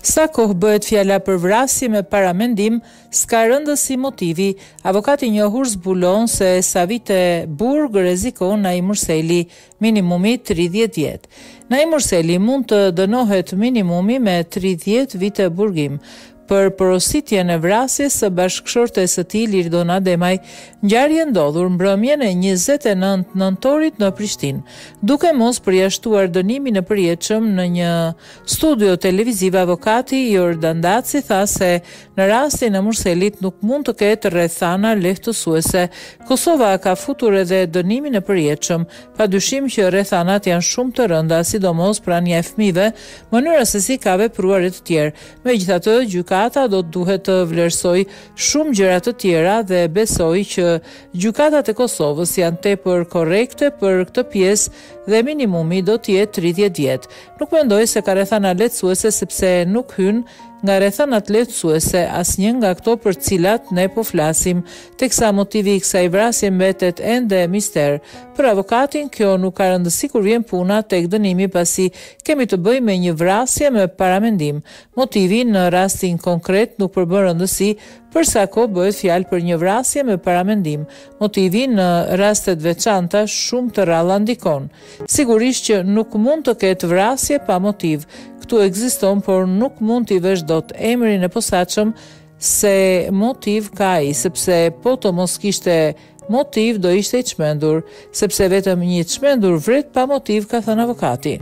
Sa kohë bëhet fjala për vrasje me paramendim, s'ka rëndësi motivi. Avokati i njohur zbulon se sa vite burg rrezikon Naim Murseli, minimumi 30 vjet. Naim Murseli mund të dënohet minimumi me 30 vite burgim për porositjen e vrasjes së bashkëshortes së tij Lirdona Demaj. Ngjarje ndodhur mbrëmjen e 29 nëntorit në Prishtinë. Duke mos përjashtuar dënimin e përjetshëm në një studio televiziv, avokati Jordan Daci tha se në rastin e Murselit nuk mund të ketë rrethana lehtësuese. Kosova ka futur edhe dënimin e përjetshëm, padyshim që rrethanat janë shumë të rënda, sidomos pranë fëmijëve, mënyra se si ka vepruar e të tjerë. Megjithatë, gjykata do të duhet të vlerësoj shumë gjëra të tjera dhe besoj që gjykatat e Kosovës janë tepër korrekte për këtë pjesë dhe minimumi do të jetë 30 vjet. Nuk mendoj se ka rrethana lehtësuese sepse nuk hyn nga rrethanat lehtësuese asnjë nga ato për cilat ne po flasim, teksa motivi i kësaj vrasje mbetet ende mister. Për avokatin kjo nuk ka rëndësi kur vjen puna tek dënimi, pasi kemi të bëjmë me një vrasje me paramendim. Motivi në rastin konkret nuk përbën rëndësi, për sa kohë bëhet fjalë për një vrasje me paramendim. Motivi në rastet veçanta shumë të rralla ndikon. Sigurisht që nuk mund të ketë vrasje pa motiv. Këtu ekziston, por nuk mund t'i vesh dot emrin e posaçëm se motiv ka ai, sepse po të mos kishte motiv do ishte i çmendur, sepse vetëm një çmendur vret pa motiv, ka thënë avokati.